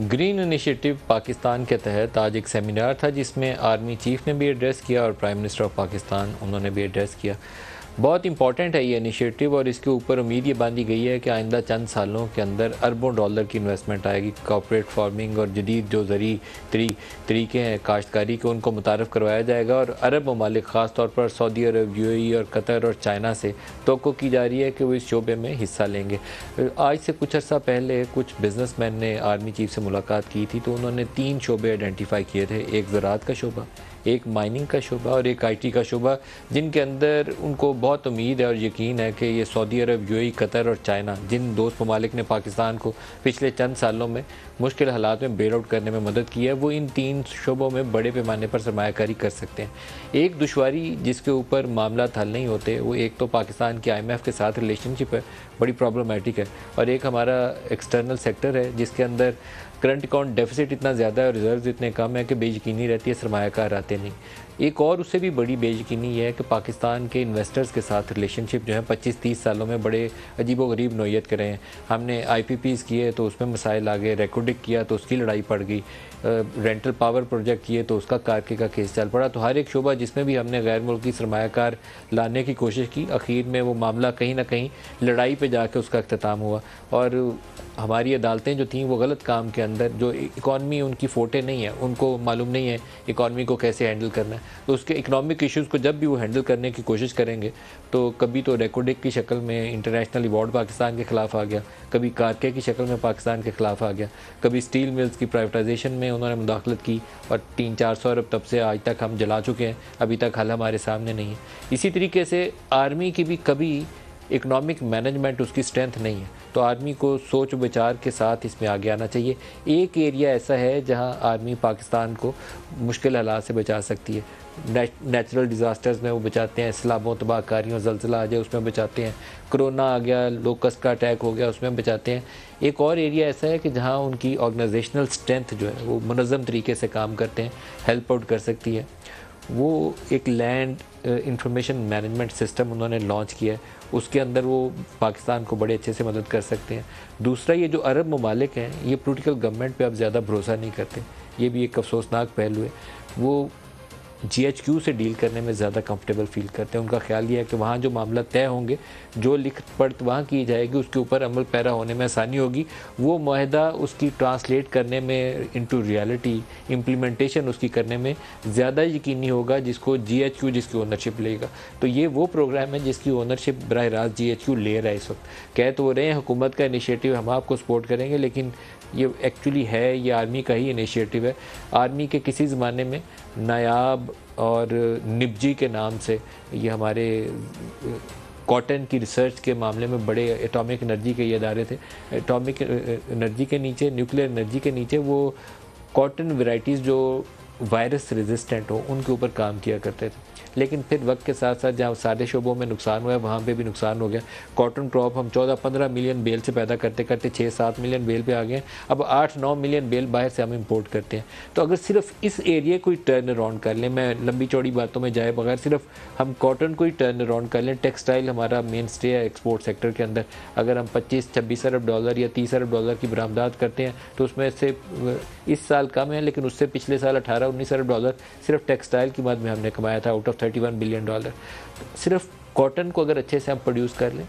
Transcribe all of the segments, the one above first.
Green initiative Pakistan के तहत आज एक सेमिनार था जिसमें आर्मी चीफ ने भी एड्रेस किया और प्राइम मिनिस्टर ऑफ पाकिस्तान उन्होंने भी एड्रेस किया। बहुत इंपॉर्टेंट है ये इनिशिएटिव और इसके ऊपर उम्मीद ये बांधी गई है कि आइंदा चंद सालों के अंदर अरबों डॉलर की इन्वेस्टमेंट आएगी। कॉर्पोरेट फार्मिंग और जदीद जो ज़री तरीके हैं काश्तकारी के उनको मुतारफ़ करवाया जाएगा और अरब ममालिक ख़ास तौर पर सऊदी अरब, यूएई और कतर और चाइना से तवक्को की जा रही है कि वो इस शोबे में हिस्सा लेंगे। आज से कुछ अर्सा पहले कुछ बिजनेसमैन ने आर्मी चीफ से मुलाकात की थी तो उन्होंने 3 शोबे आइडेंटिफाई किए थे, एक ज़राअत का शोबा, एक माइनिंग का शोबा और एक आईटी का शोबा, जिनके अंदर उनको बहुत उम्मीद है और यकीन है कि ये सऊदी अरब, यूएई, कतर और चाइना जिन दोस्त ममालिक ने पाकिस्तान को पिछले चंद सालों में मुश्किल हालात में बेल आउट करने में मदद की है, वो इन 3 शोबों में बड़े पैमाने पर सरमायाकारी कर सकते हैं। एक दुश्वारी जिसके ऊपर मामला हल नहीं होते वो एक तो पाकिस्तान की IMF के साथ रिलेशनशिप है, बड़ी प्रॉब्लमेटिक है, और एक हमारा एक्सटर्नल सेक्टर है जिसके अंदर करंट अकाउंट डेफिसिट इतना ज़्यादा है और रिजर्व इतने कम है कि बेयकीनी रहती है, सरमायाकार आते नहीं। एक और उससे भी बड़ी बेयकीनी ये है कि पाकिस्तान के इन्वेस्टर्स के साथ रिलेशनशिप जो है 25-30 सालों में बड़े अजीबो गरीब नौयत के रहे हैं। हमने IPPs किए तो उसमें मसाइल आ गए, रेकोडिक किया तो उसकी लड़ाई पड़ गई, रेंटल पावर प्रोजेक्ट किए तो उसका कारके का केस चल पड़ा। तो हर एक शोबा जिसमें भी हमने गैर मुल्की सरमायाकार लाने की कोशिश की, आखिर में वो मामला कहीं ना कहीं लड़ाई पे जाके उसका अख्ताम हुआ। और हमारी अदालतें जो थीं वो गलत काम के अंदर, जो इकॉनमी उनकी फोटे नहीं है, उनको मालूम नहीं है इकॉनमी को कैसे हैंडल करना है, तो उसके इकनॉमिक इश्यूज़ को जब भी वो हैंडल करने की कोशिश करेंगे तो कभी तो रेकोडिक की शक्ल में इंटरनेशनल अवार्ड पाकिस्तान के ख़िलाफ़ आ गया, कभी कारके की शक्ल में पाकिस्तान के ख़िलाफ़ आ गया, कभी स्टील मिल्स की प्राइवेटाइजेशन में उन्होंने मुदाखलत की और 300-400 अरब तब से आज तक हम जला चुके हैं, अभी तक हल हमारे सामने नहीं है। इसी तरीके से आर्मी की भी कभी इकनॉमिक मैनेजमेंट उसकी स्ट्रेंथ नहीं है, तो आर्मी को सोच विचार के साथ इसमें आगे आना चाहिए। एक एरिया ऐसा है जहां आर्मी पाकिस्तान को मुश्किल हालात से बचा सकती है। नेचुरल डिज़ास्टर्स में वो बचाते हैं, सैलाबों, तबाहकारियों, ज़लज़ला आ जाए उसमें बचाते हैं, कोरोना आ गया, लोकस्ट का अटैक हो गया उसमें बचाते हैं। एक और एरिया ऐसा है कि जहाँ उनकी ऑर्गेनाइजेशनल स्ट्रेंथ जो है वो मुनज़्ज़म तरीके से काम करते हैं, हेल्प आउट कर सकती है। वो एक लैंड इंफॉर्मेशन मैनेजमेंट सिस्टम उन्होंने लॉन्च किया है, उसके अंदर वो पाकिस्तान को बड़े अच्छे से मदद कर सकते हैं। दूसरा, ये जो अरब ममालिक हैं ये पॉलिटिकल गवर्नमेंट पे अब ज़्यादा भरोसा नहीं करते, ये भी एक अफसोसनाक पहलू है। वो GHQ से डील करने में ज़्यादा कंफर्टेबल फील करते हैं। उनका ख्याल ये है कि वहाँ जो मामला तय होंगे, जो लिखत पढ़त वहाँ की जाएगी, उसके ऊपर अमल पैरा होने में आसानी होगी। वो माहिदा उसकी ट्रांसलेट करने में इनटू रियलिटी, इम्प्लीमेंटेशन उसकी करने में ज़्यादा यकीनी होगा जिसको GHQ जिसकी ओनरशिप लेगा। तो ये वो प्रोग्राम है जिसकी ओनरशिप बराह रास्त GHQ ले रहा है इस वक्त। कह तो रहे हैं हुकूमत का इनिशिएटिव, हम आपको सपोर्ट करेंगे, लेकिन ये एक्चुअली है, ये आर्मी का ही इनिशिएटिव है। आर्मी के किसी ज़माने में नायाब और निपजी के नाम से ये हमारे कॉटन की रिसर्च के मामले में बड़े एटॉमिक एनर्जी के ये अदारे थे। एटॉमिक एनर्जी के नीचे, न्यूक्लियर एनर्जी के नीचे वो कॉटन वैराइटीज़ जो वायरस रेजिस्टेंट हो उनके ऊपर काम किया करते थे। लेकिन फिर वक्त के साथ साथ जहाँ सारे शोबों में नुकसान हुआ है वहाँ पे भी नुकसान हो गया। कॉटन क्रॉप हम 14-15 मिलियन बेल से पैदा करते करते 6-7 मिलियन बेल पे आ गए। अब 8-9 मिलियन बेल बाहर से हम इंपोर्ट करते हैं। तो अगर सिर्फ इस एरिया को ही टर्न अराउंड कर लें, मैं लंबी चौड़ी बातों में जाए बगैर सिर्फ हम कॉटन को ही टर्न अराउंड कर लें, टेक्सटाइल हमारा मेन स्टे है एक्सपोर्ट सेक्टर के अंदर, अगर हम 25-26 अरब डॉलर या 30 अरब डॉलर की बरामदात करते हैं तो उसमें से इस साल कम है, लेकिन उससे पिछले साल 18-19 अरब डॉलर सिर्फ टेक्सटाइल की मद में हमने कमाया था आउट ऑफ 31 बिलियन डॉलर। सिर्फ कॉटन को अगर अच्छे से हम प्रोड्यूस कर लें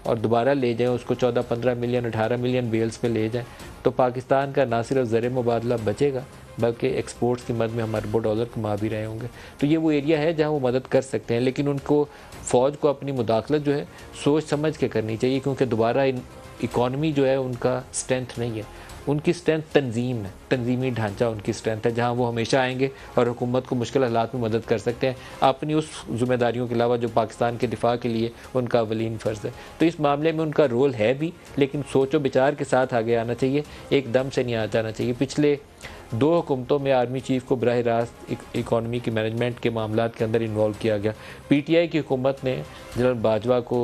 और दोबारा ले जाएं उसको 14-15 मिलियन 18 मिलियन बेल्स पे ले जाएं तो पाकिस्तान का ना सिर्फ ज़र मुबादला बचेगा बल्कि एक्सपोर्ट्स की मद में हम अरबों डॉलर कमा भी रहे होंगे। तो ये वो एरिया है जहाँ वो मदद कर सकते हैं, लेकिन उनको फ़ौज को अपनी मुदाखलत जो है सोच समझ के करनी चाहिए, क्योंकि दोबारा इकॉनमी जो है उनका स्ट्रेंथ नहीं है, उनकी स्ट्रेंथ तंजीम है, तंजीमी ढांचा उनकी स्ट्रेंथ है, जहां वो हमेशा आएंगे और हुकूमत को मुश्किल हालात में मदद कर सकते हैं अपनी उस जिम्मेदारियों के अलावा जो पाकिस्तान के दिफा के लिए उनका अवलीन फ़र्ज़ है। तो इस मामले में उनका रोल है भी, लेकिन सोचो विचार के साथ आगे आना चाहिए, एकदम से नहीं आ जाना चाहिए। पिछले 2 हुकूमतों में आर्मी चीफ को बराह रास्त इकॉनमी की मैनेजमेंट के मामला के अंदर इन्वॉल्व किया गया। PTI की हुकूमत ने जनरल बाजवा को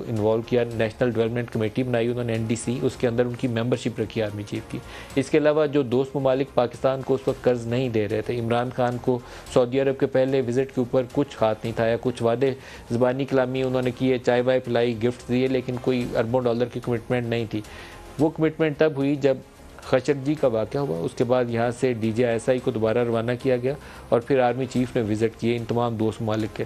इन्वॉल्व किया, नेशनल डेवलपमेंट कमेटी बनाई उन्होंने NDC, उसके अंदर उनकी मेंबरशिप रखी आर्मी चीफ की। इसके अलावा जो दोस्त ममालिक पाकिस्तान को उस वक्त कर्ज नहीं दे रहे थे, इमरान खान को सऊदी अरब के पहले विज़िट के ऊपर कुछ हाथ नहीं था, या कुछ वादे ज़बानी कलामी उन्होंने किए, चाय वाय पिलाई, गिफ्ट दिए, लेकिन कोई अरबों डॉलर की कमिटमेंट नहीं थी। वो कमिटमेंट तब हुई जब खशरजी का वाक़या हुआ, उसके बाद यहाँ से DJISI को दोबारा रवाना किया गया और फिर आर्मी चीफ़ ने विज़िट किए इन तमाम दोस्त ममालिक के।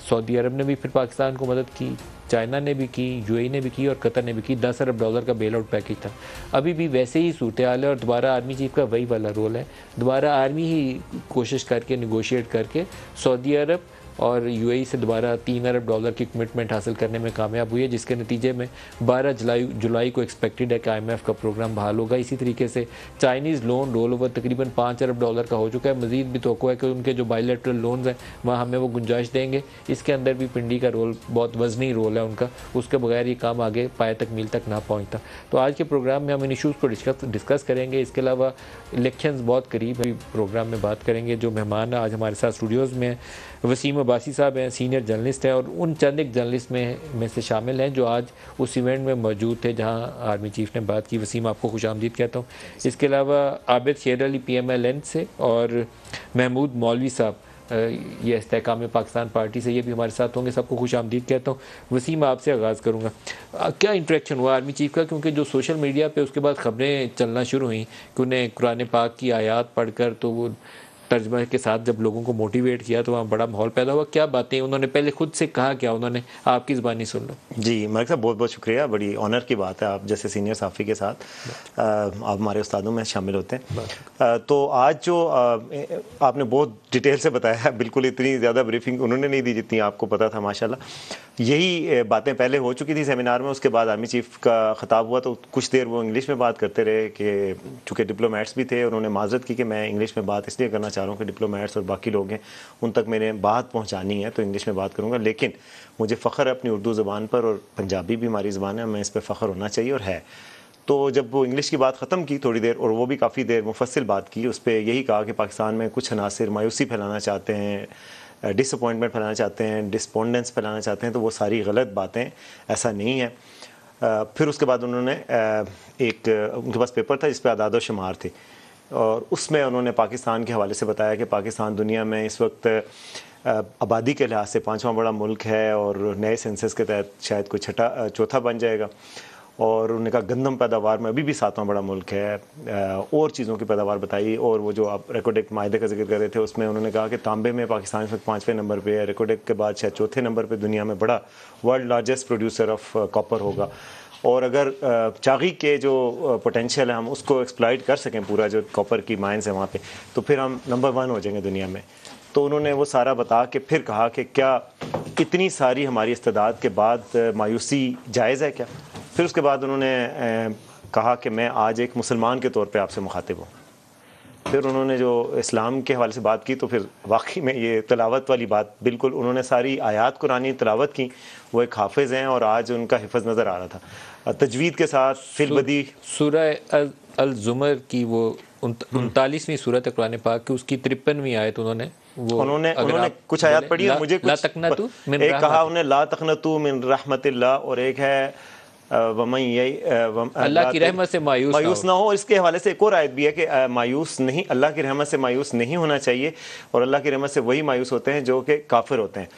सऊदी अरब ने भी फिर पाकिस्तान को मदद की, चाइना ने भी की, UAE ने भी की और कतर ने भी की। $10 अरब का बेल आउट पैकेज था। अभी भी वैसे ही सूरत हाल है और दोबारा आर्मी चीफ़ का वही वाला रोल है। दोबारा आर्मी ही कोशिश करके नेगोशिएट करके सऊदी अरब और UAE से दोबारा $3 अरब की कमिटमेंट हासिल करने में कामयाब हुई है, जिसके नतीजे में 12 जुलाई को एक्सपेक्टेड है कि IMF का प्रोग्राम बहाल होगा। इसी तरीके से चाइनीज़ लोन रोल ओवर तकरीबन $5 अरब का हो चुका है। मज़ीद भी तो है कि उनके जो बायलैटरल लोन्स हैं वहाँ हमें वो गुंजाइश देंगे। इसके अंदर भी पिंडी का रोल बहुत वजनी रोल है उनका, उसके बगैर ये काम आगे पाए तक मील तक ना पहुँचता। तो आज के प्रोग्राम में हम इन इशूज़ को डिस्कस करेंगे। इसके अलावा इलेक्शंस बहुत करीब है, प्रोग्राम में बात करेंगे। जो मेहमान आज हमारे साथ स्टूडियोज़ में वसीम अब्बासी साहब हैं, सीनियर जर्नलिस्ट हैं और उन चंद एक जर्नलिस्ट में से शामिल हैं जो आज उस इवेंट में मौजूद थे जहां आर्मी चीफ़ ने बात की। वसीम, आपको खुशामदीद कहता हूं। इसके अलावा आबिद शेर अली PMLN से और महमूद मौलवी साहब ये इस्तेहकाम पाकिस्तान पार्टी से, ये भी हमारे साथ होंगे। सबको खुशामदीद कहता हूँ। वसीम, आपसे आगाज़ करूँगा, क्या इंटरेक्शन हुआ आर्मी चीफ़ का? क्योंकि जो सोशल मीडिया पे उसके बाद ख़बरें चलना शुरू हुई कि उन्हें कुरान पाक की आयात पढ़कर तो वो तर्जमा के साथ जब लोगों को मोटिवेट किया तो वहाँ बड़ा माहौल पैदा हुआ। क्या बातें उन्होंने पहले खुद से कहा, क्या उन्होंने? आपकी ज़बानी सुन लो। जी मलिक साहब, बहुत बहुत शुक्रिया। बड़ी ऑनर की बात है आप जैसे सीनियर साफ़ी के साथ आप हमारे उस्तादों में शामिल होते हैं। तो आज जो आपने बहुत डिटेल से बताया, बिल्कुल इतनी ज़्यादा ब्रीफिंग उन्होंने नहीं दी जितनी आपको पता था माशाल्लाह। यही बातें पहले हो चुकी थी सेमिनार में। उसके बाद आर्मी चीफ़ का ख़िताब हुआ तो कुछ देर वो इंग्लिश में बात करते रहे कि चूँकि डिप्लोमेट्स भी थे, उन्होंने माजरत की कि मैं इंग्लिश में बात इसलिए करना चाह रहा हूँ कि डिप्लोमेट्स और बाकी लोग हैं उन तक मैंने बात पहुँचानी है तो इंग्लिश में बात करूँगा। लेकिन मुझे फ़ख्र है अपनी उर्दू ज़बान पर और पंजाबी भी हमारी ज़बान है, मैं इस पर फ़ख्र होना चाहिए और है। तो जब वो इंग्लिश की बात ख़त्म की थोड़ी देर, और वो भी काफ़ी देर मुफस्सिल बात की, उस पर यही कहा कि पाकिस्तान में कुछ अनासिर मायूसी फैलाना चाहते हैं, डिसअपॉइंटमेंट फैलाना चाहते हैं, डिस्पोंडेंस फैलाना चाहते हैं, तो वो सारी गलत बातें, ऐसा नहीं है। फिर उसके बाद उन्होंने एक उनके पास पेपर था जिस पर आदाद व शुमार थे और उसमें उन्होंने पाकिस्तान के हवाले से बताया कि पाकिस्तान दुनिया में इस वक्त आबादी के लिहाज से 5वां बड़ा मुल्क है और नए सेंसस के तहत शायद कोई चौथा बन जाएगा। और उन्होंने कहा गंदम पैदावार में अभी भी 7वां बड़ा मुल्क है, और चीज़ों की पैदावार बताई। और वो जो आप रेकोडेक मायदे का जिक्र कर रहे थे उसमें उन्होंने कहा कि तांबे में पाकिस्तान इस वक्त 5वें नंबर पे है, रेकोडेक के बाद शायद चौथे नंबर पे दुनिया में बड़ा world largest producer of copper होगा। और अगर चागी के जो पोटेंशियल है हम उसको एक्सप्लॉइट कर सकें, पूरा जो कॉपर की माइंस है वहाँ पे, तो फिर हम नंबर 1 हो जाएंगे दुनिया में। तो उन्होंने वो सारा बता के फिर कहा कि क्या इतनी सारी हमारी इस्तेदाद के बाद मायूसी जायज़ है क्या? फिर उसके बाद उन्होंने कहा कि मैं आज एक मुसलमान के तौर पे आपसे मुखातिब हूँ। फिर उन्होंने जो इस्लाम के हवाले से बात की तो फिर वाकई में ये तिलावत वाली बात, बिल्कुल उन्होंने सारी आयात कुरानी तिलावत की। वो एक हाफिज़ हैं और आज उनका हिफ़्ज़ नज़र आ रहा था तजवीद के साथ। फिलबदी सूरह अल-ज़ुमर की वो 39वीं सूरत है कुरान पाक की, उसकी 53वीं आयत उन्होंने कुछ आयत पढ़ी है। मुझे ला तक़नतू मिन एक कहा उन्हें ला तक़नतू मिन रहमतिल्लाह, और एक है अल्लाह की रहमत से मायूस ना हो। इसके हवाले से एक और आयत भी है कि मायूस नहीं, अल्लाह की रहमत से मायूस नहीं होना चाहिए, और अल्लाह की रहमत से वही मायूस होते हैं जो कि काफिर होते हैं।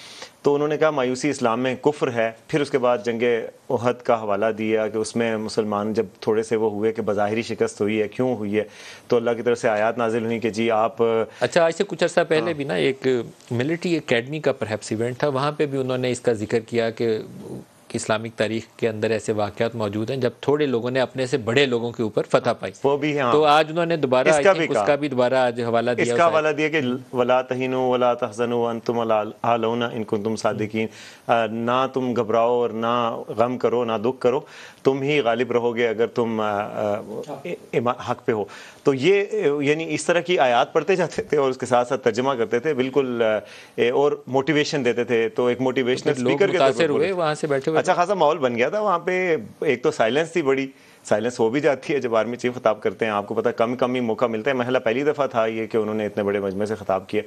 तो उन्होंने कहा मायूसी इस्लाम में कुफ्र है। फिर उसके बाद जंगे उहद का हवाला दिया कि उसमें मुसलमान जब थोड़े से वो हुए कि बज़ाहिरी शिकस्त हुई है, क्यों हुई है, तो अल्लाह की तरफ से आयत नाजिल हुई कि जी आप। अच्छा, आज से कुछ अर्सा पहले भी ना एक मिलिट्री एकेडमी का परहैप्स इवेंट था, वहाँ पे भी उन्होंने इसका जिक्र किया कि इस्लामिक तारीख के अंदर ऐसे वाक़यात मौजूद हैं जब थोड़े लोगों ने अपने से बड़े लोगों के ऊपर फतह पाई। वो भी है। तो आज उन्होंने दोबारा उसका भी दोबारा आज हवाला दिया। इसका हवाला दिया कि वला तहीनु वला तहज़नु वअंतुम अल-आलौना इन कुंतुम सादिकीन, ना तुम घबराओ और ना गम करो, ना दुख करो, तुम ही गालिब रहोगे अगर तुम हक पे हो। तो ये यानी इस तरह की आयात पढ़ते जाते थे और उसके साथ साथ तर्जमा करते थे, बिल्कुल और मोटिवेशन देते थे। तो एक मोटिवेशनल स्पीकर के तौर पर हुए वहाँ से बैठे हुए, अच्छा खासा माहौल बन गया था वहाँ पे। एक तो साइलेंस थी, बड़ी साइलेंस हो भी जाती है जब आर्मी चीफ खिताब करते हैं, आपको पता कम ही मौका मिलता है। महला पहली दफ़ा था ये कि उन्होंने इतने बड़े मजमे से खिताब किया,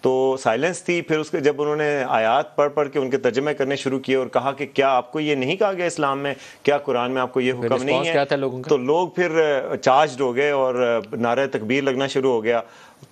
तो साइलेंस थी। फिर उसके जब उन्होंने आयात पढ़ के उनके तर्जमे करने शुरू किए और कहा कि क्या आपको ये नहीं कहा गया इस्लाम में, क्या कुरान में आपको ये हुक्म नहीं है, क्या था लोगों का? तो लोग फिर चार्ज्ड हो गए और नारे तकबीर लगना शुरू हो गया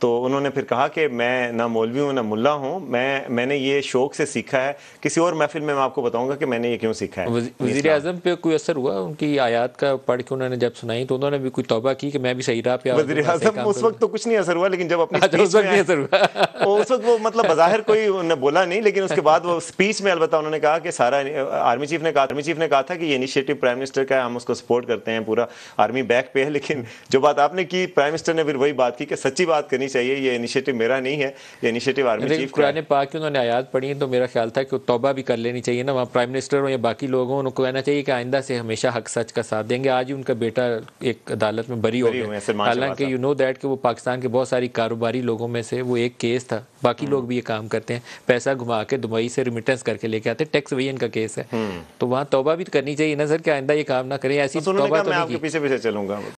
तो उन्होंने फिर कहा कि मैं ना मौलवी हूँ ना मुल्ला हूँ, मैंने ये शौक से सीखा है, किसी और महफिल में मैं आपको बताऊंगा कि मैंने ये क्यों सीखा है। वज़ीर आज़म पे कोई असर हुआ उनकी आयत का पढ़ के उन्होंने जब सुनाई तो उन्होंने भी कोई तौबा की कि मैं भी सही राह पे आ जाऊं? वज़ीर आज़म उस वक्त तो कुछ नहीं असर हुआ, लेकिन जब अपनी अच्छा, उस वक्त नहीं असर हुआ। उस वक्त वो मतलब बज़ाहिर कोई उन्होंने बोला नहीं, लेकिन उसके बाद वो स्पीच में अलबत्ता उन्होंने कहा कि सारा आर्मी चीफ ने कहा था कि ये इनिशिएटिव प्राइम मिनिस्टर का है, हम उसको सपोर्ट करते हैं, पूरा आर्मी बैक पे है। लेकिन जो बात आपने की, प्राइम मिनिस्टर ने फिर वही बात की कि सच्ची बात करनी चाहिए, ये इनिशिएटिव मेरा नहीं है, ये इनिशिएटिव आर्मी चीफ का है। कुरान पाक की उन्होंने आयत पढ़ी तो मेरा ख्याल था कि तौबा भी कर लेनी चाहिए ना, वहाँ प्राइम मिनिस्टर हो या बाकी लोग हों, उनको कहना चाहिए कि आइंदा से हमेशा हक सच का साथ देंगे। आज ही उनका बेटा एक अदालत में बरी हो गया, हालांकि यू नो दैट कि वो पाकिस्तान के बहुत सारी कारोबारी लोगों में से वो एक केस था, बाकी लोग भी ये काम करते हैं, पैसा घुमा के दुबई से रिमिटेंस करके लेके आते, टैक्स वेयन का केस है। तो वहाँ तौबा भी करनी चाहिए ना सर कि आइंदा ये काम ना करें। ऐसी तौबा तो मैं आपके पीछे चलूंगा।